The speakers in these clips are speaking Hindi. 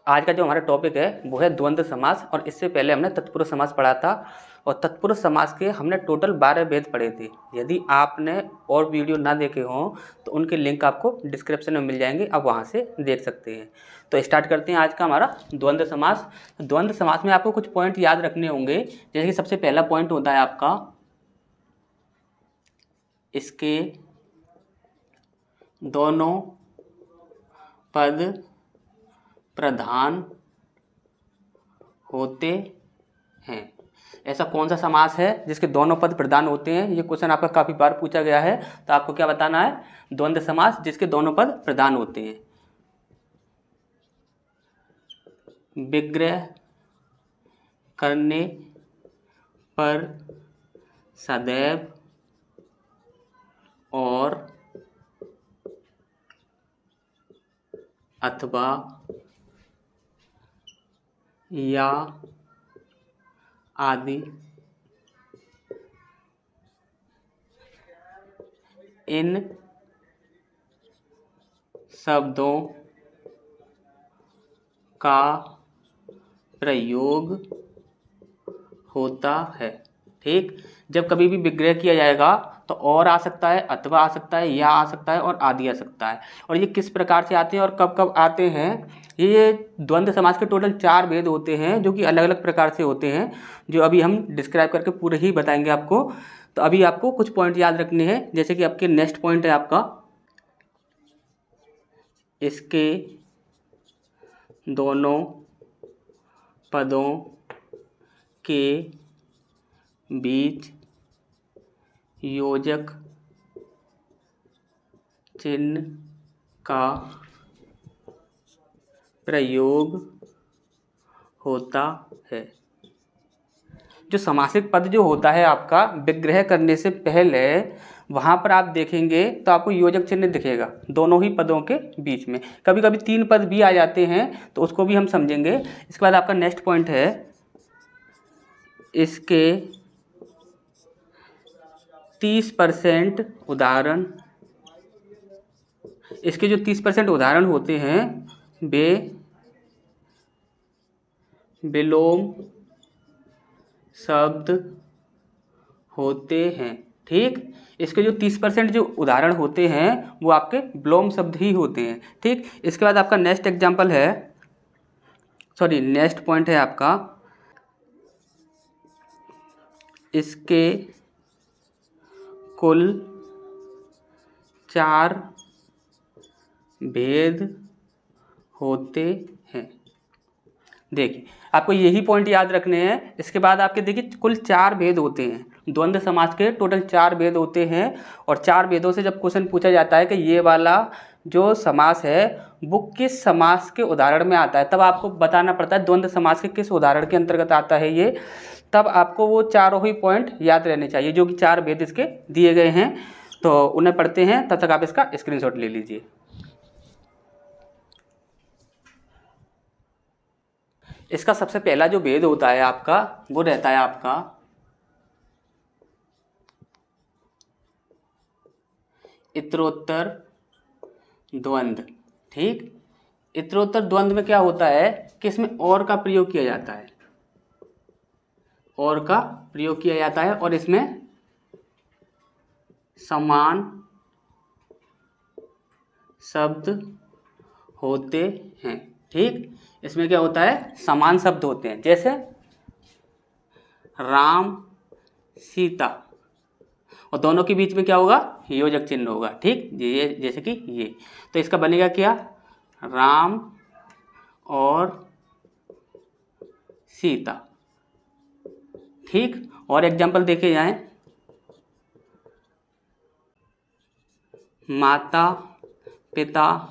आज का जो हमारा टॉपिक है वो है द्वंद्व समास। और इससे पहले हमने तत्पुरुष समास पढ़ा था और तत्पुरुष समास के हमने टोटल 12 भेद पढ़े थे। यदि आपने और वीडियो ना देखे हों तो उनके लिंक आपको डिस्क्रिप्शन में मिल जाएंगे, आप वहाँ से देख सकते हैं। तो स्टार्ट करते हैं आज का हमारा द्वंद्व समास। द्वंद्व समास में आपको कुछ पॉइंट याद रखने होंगे। जैसे कि सबसे पहला पॉइंट होता है आपका इसके दोनों पद प्रधान होते हैं। ऐसा कौन सा समास है जिसके दोनों पद प्रधान होते हैं? ये क्वेश्चन आपका काफी बार पूछा गया है, तो आपको क्या बताना है? द्वंद्व समास जिसके दोनों पद प्रधान होते हैं। विग्रह करने पर सदैव और अथवा या आदि इन शब्दों का प्रयोग होता है। ठीक, जब कभी भी विग्रह किया जाएगा तो और आ सकता है, अथवा आ सकता है, या आ सकता है और आदि आ सकता है। और ये किस प्रकार से आते हैं और कब कब आते हैं? ये द्वंद्व समास के टोटल 4 भेद होते हैं जो कि अलग अलग प्रकार से होते हैं, जो अभी हम डिस्क्राइब करके पूरे ही बताएंगे आपको। तो अभी आपको कुछ पॉइंट याद रखने हैं। जैसे कि आपके नेक्स्ट पॉइंट है आपका इसके दोनों पदों के बीच योजक चिन्ह का प्रयोग होता है। जो समासिक पद जो होता है आपका विग्रह करने से पहले, वहाँ पर आप देखेंगे तो आपको योजक चिन्ह दिखेगा दोनों ही पदों के बीच में। कभी कभी 3 पद भी आ जाते हैं तो उसको भी हम समझेंगे। इसके बाद आपका नेक्स्ट पॉइंट है इसके 30% उदाहरण। इसके जो 30% उदाहरण होते हैं वे विलोम शब्द होते हैं। ठीक, इसके जो 30% जो उदाहरण होते हैं वो आपके विलोम शब्द ही होते हैं। ठीक, इसके बाद आपका नेक्स्ट एग्जाम्पल है, सॉरी नेक्स्ट पॉइंट है आपका इसके कुल 4 भेद होते हैं। देखिए, आपको यही पॉइंट याद रखने हैं। इसके बाद आपके देखिए कुल 4 भेद होते हैं। द्वंद्व समास के टोटल 4 भेद होते हैं और 4 भेदों से जब क्वेश्चन पूछा जाता है कि ये वाला जो समास है वो किस समास के उदाहरण में आता है, तब आपको बताना पड़ता है द्वंद्व समास के किस उदाहरण के अंतर्गत आता है ये। तब आपको वो चारों ही पॉइंट याद रहने चाहिए जो कि 4 भेद इसके दिए गए हैं। तो उन्हें पढ़ते हैं, तब तक आप इसका स्क्रीनशॉट ले लीजिए। इसका सबसे पहला जो भेद होता है आपका वो रहता है आपका इतरोत्तर द्वंद्व। ठीक, इतरोत्तर द्वंद्व में क्या होता है कि इसमें और का प्रयोग किया जाता है, और का प्रयोग किया जाता है और इसमें समान शब्द होते हैं। ठीक, इसमें क्या होता है? समान शब्द होते हैं। जैसे राम सीता, और दोनों के बीच में क्या होगा? योजक चिन्ह होगा। ठीक, ये जैसे कि ये, तो इसका बनेगा क्या? राम और सीता। ठीक, और एग्जाम्पल देखे जाएं, माता पिता,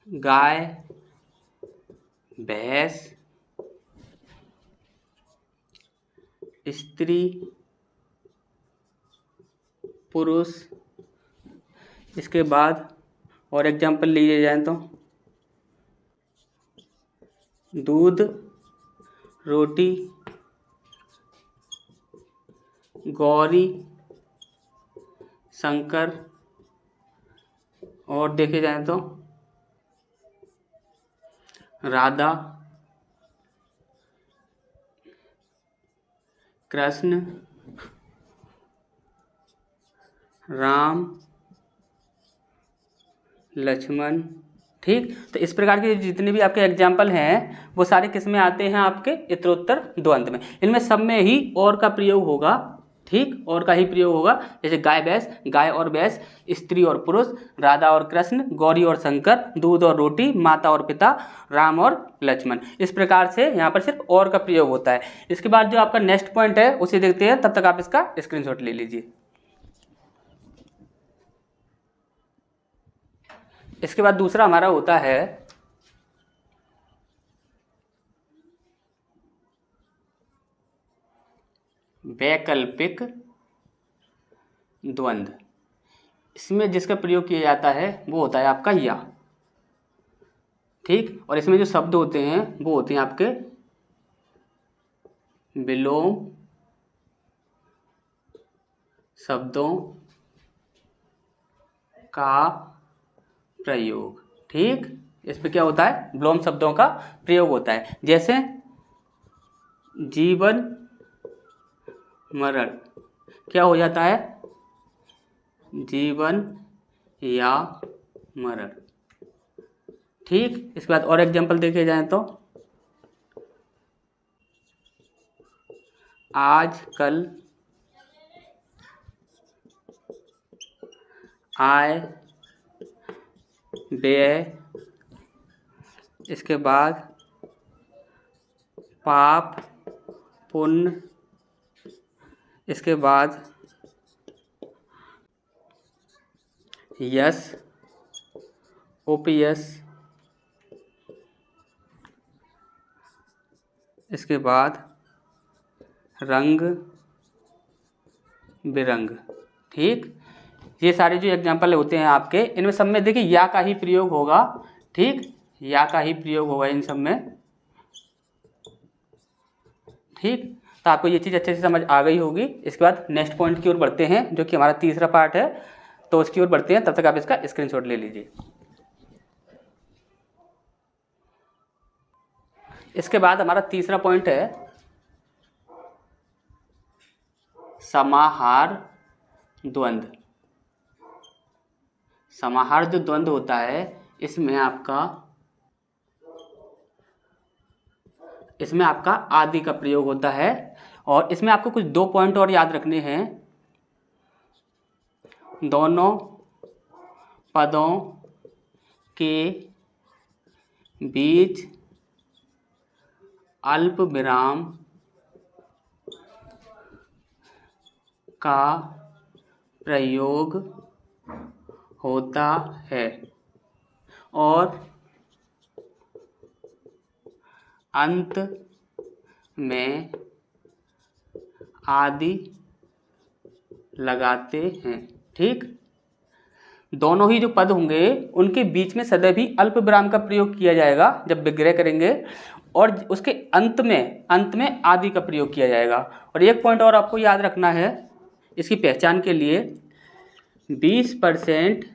गाय भैंस, स्त्री पुरुष। इसके बाद और एग्जाम्पल लिए जाए तो दूध रोटी, गौरी शंकर, और देखे जाए तो राधा, कृष्ण, राम, लक्ष्मण। ठीक, तो इस प्रकार के जितने भी आपके एग्जाम्पल हैं वो सारे किस में आते हैं, आपके उत्तरोत्तर द्वंद्व में। इनमें सब में ही और का प्रयोग होगा। ठीक, और का ही प्रयोग होगा। जैसे गाय भैंस, गाय और भैंस, स्त्री और पुरुष, राधा और कृष्ण, गौरी और शंकर, दूध और रोटी, माता और पिता, राम और लक्ष्मण। इस प्रकार से यहाँ पर सिर्फ और का प्रयोग होता है। इसके बाद जो आपका नेक्स्ट पॉइंट है उसे देखते हैं, तब तक आप इसका स्क्रीनशॉट ले लीजिए। इसके बाद दूसरा हमारा होता है वैकल्पिक द्वंद्व। इसमें जिसका प्रयोग किया जाता है वो होता है आपका या। ठीक, और इसमें जो शब्द होते हैं वो होते हैं आपके विलोम शब्दों का प्रयोग। ठीक, इस पे क्या होता है, विलोम शब्दों का प्रयोग होता है। जैसे जीवन मरण क्या हो जाता है, जीवन या मरण। ठीक, इसके बाद और एग्जांपल देखे जाएं तो आज कल, आय व्यय, इसके बाद पाप पुण्य, इसके बाद यश उपयश, इसके बाद रंग बिरंग। ठीक, ये सारे जो एग्जाम्पल होते हैं आपके, इनमें सब में देखिए या का ही प्रयोग होगा। ठीक, या का ही प्रयोग होगा इन सब में। ठीक, तो आपको ये चीज़ अच्छे से समझ आ गई होगी। इसके बाद नेक्स्ट पॉइंट की ओर बढ़ते हैं, जो कि हमारा तीसरा पार्ट है, तो उसकी ओर बढ़ते हैं। तब तक आप इसका स्क्रीनशॉट ले लीजिए। इसके बाद हमारा तीसरा पॉइंट है समाहार द्वंद्व। समाहार जो द्वंद्व होता है इसमें आपका आदि का प्रयोग होता है। और इसमें आपको कुछ दो पॉइंट और याद रखने हैं। दोनों पदों के बीच अल्प विराम का प्रयोग होता है और अंत में आदि लगाते हैं। ठीक, दोनों ही जो पद होंगे उनके बीच में सदैव ही अल्प विराम का प्रयोग किया जाएगा जब विग्रह करेंगे, और उसके अंत में आदि का प्रयोग किया जाएगा। और एक पॉइंट और आपको याद रखना है इसकी पहचान के लिए, 20%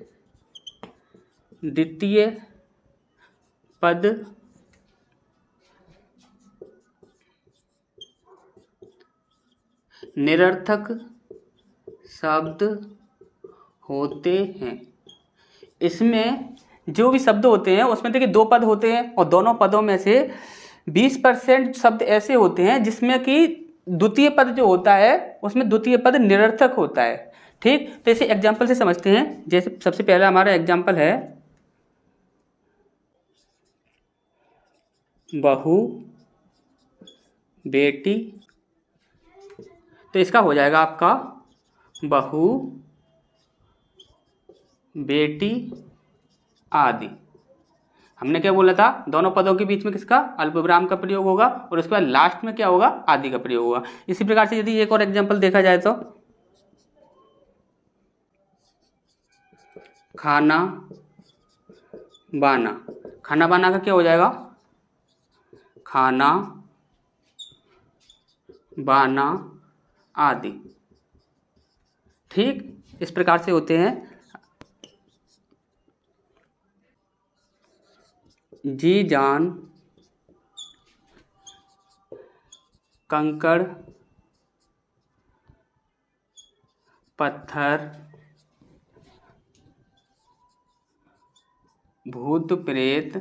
द्वितीय पद निरर्थक शब्द होते हैं। इसमें जो भी शब्द होते हैं उसमें देखिए दो पद होते हैं, और दोनों पदों में से 20% शब्द ऐसे होते हैं जिसमें कि द्वितीय पद जो होता है उसमें द्वितीय पद निरर्थक होता है। ठीक, तो इसे एग्जाम्पल से समझते हैं। जैसे सबसे पहला हमारा एग्जाम्पल है बहू बेटी। तो इसका हो जाएगा आपका बहू बेटी आदि। हमने क्या बोला था, दोनों पदों के बीच में किसका, अल्पविराम का प्रयोग होगा, और उसके बाद लास्ट में क्या होगा, आदि का प्रयोग होगा। इसी प्रकार से यदि एक और एग्जांपल देखा जाए तो खाना बाना। खाना बाना का क्या हो जाएगा, खाना बाना आदि। ठीक, इस प्रकार से होते हैं। जी जान कंकड़, पत्थर, भूत प्रेत,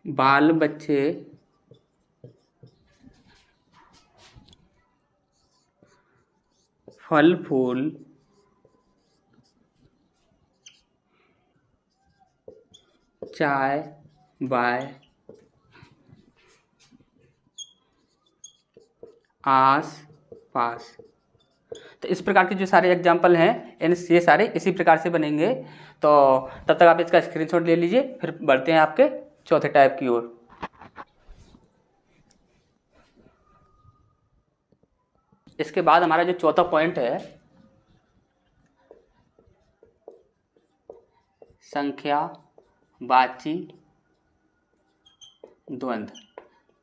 बाल बच्चे, फल फूल, चाय बाय, आस पास। तो इस प्रकार के जो सारे एग्जाम्पल हैं ये सारे इसी प्रकार से बनेंगे। तो तब तक आप इसका स्क्रीनशॉट ले लीजिए, फिर बढ़ते हैं आपके चौथे टाइप की ओर। इसके बाद हमारा जो चौथा पॉइंट है, संख्यावाची द्वंद्व।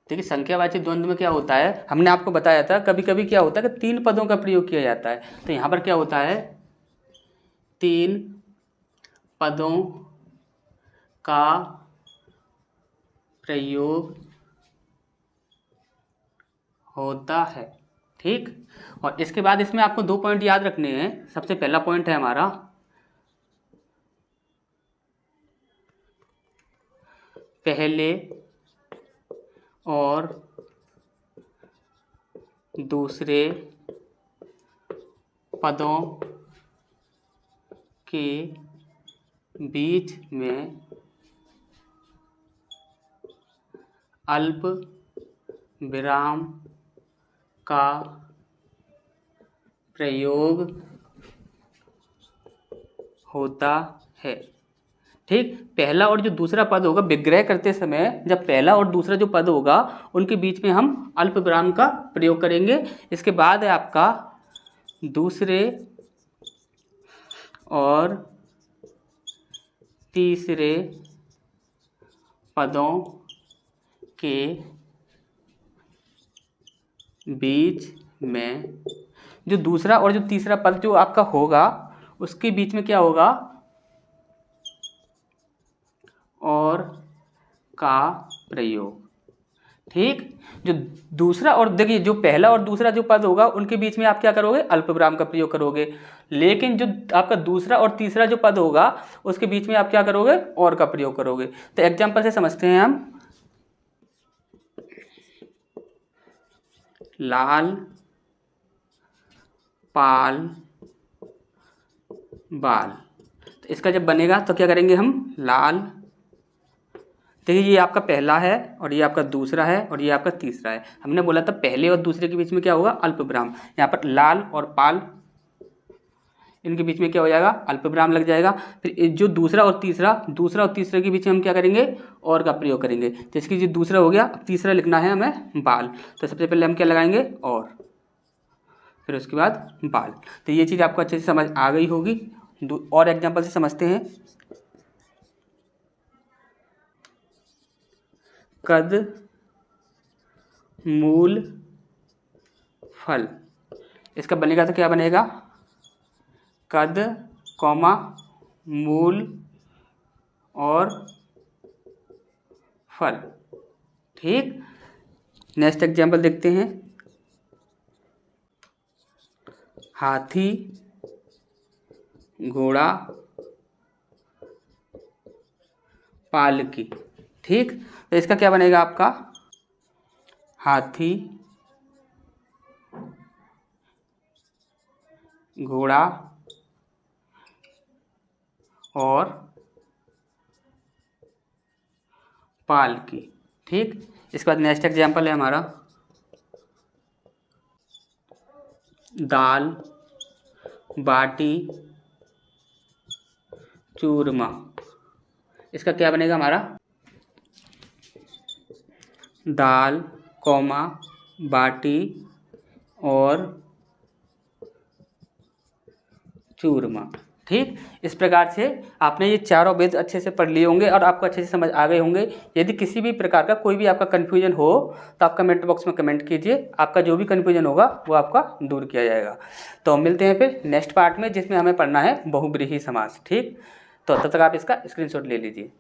देखिए संख्यावाची द्वंद्व में क्या होता है, हमने आपको बताया था कभी कभी क्या होता है कि 3 पदों का प्रयोग किया जाता है। तो यहाँ पर क्या होता है, 3 पदों का प्रयोग होता है। ठीक, और इसके बाद इसमें आपको 2 पॉइंट याद रखने हैं। सबसे पहला पॉइंट है हमारा पहले और दूसरे पदों के बीच में अल्प विराम का प्रयोग होता है। ठीक, पहला और जो दूसरा पद होगा, विग्रह करते समय जब पहला और दूसरा जो पद होगा उनके बीच में हम अल्प विराम का प्रयोग करेंगे। इसके बाद है आपका दूसरे और तीसरे पदों के बीच में, जो दूसरा और जो तीसरा पद जो आपका होगा उसके बीच में क्या होगा, और का प्रयोग। ठीक, जो दूसरा और देखिए जो पहला और दूसरा जो पद होगा उनके बीच में आप क्या करोगे, अल्प विराम का प्रयोग करोगे। लेकिन जो आपका दूसरा और तीसरा जो पद होगा उसके बीच में आप क्या करोगे, और का प्रयोग करोगे। तो एग्जाम्पल से समझते हैं हम। लाल, पाल, बाल। तो इसका जब बनेगा तो क्या करेंगे हम, लाल, देखिए ये आपका पहला है और ये आपका दूसरा है और ये आपका तीसरा है। हमने बोला था पहले और दूसरे के बीच में क्या होगा, अल्प विराम। यहाँ पर लाल और पाल, इनके बीच में क्या हो जाएगा, अल्प विराम लग जाएगा। फिर जो दूसरा और तीसरे के बीच में हम क्या करेंगे, और का प्रयोग करेंगे। तो इसकी जो दूसरा हो गया, अब तीसरा लिखना है हमें बाल। तो सबसे पहले हम क्या लगाएंगे, और, फिर उसके बाद बाल। तो ये चीज़ आपको अच्छे से समझ आ गई होगी। और एग्जाम्पल से समझते हैं। कद, मूल, फल। इसका बनेगा तो क्या बनेगा, कद, कॉमा, मूल और फल। ठीक, नेक्स्ट एग्जाम्पल देखते हैं। हाथी, घोड़ा, पालकी। ठीक, तो इसका क्या बनेगा आपका, हाथी, घोड़ा और पालकी। ठीक, इसके बाद नेक्स्ट एग्जाम्पल है हमारा दाल, बाटी, चूरमा। इसका क्या बनेगा हमारा, दाल, कौमा, बाटी और चूरमा। ठीक, इस प्रकार से आपने ये चारों वेद अच्छे से पढ़ लिए होंगे और आपको अच्छे से समझ आ गए होंगे। यदि किसी भी प्रकार का कोई भी आपका कन्फ्यूजन हो तो आप कमेंट बॉक्स में कमेंट कीजिए, आपका जो भी कन्फ्यूजन होगा वो आपका दूर किया जाएगा। तो मिलते हैं फिर नेक्स्ट पार्ट में, जिसमें हमें पढ़ना है बहुब्रीहि समास। ठीक, तो तब तक आप इसका स्क्रीनशॉट ले लीजिए।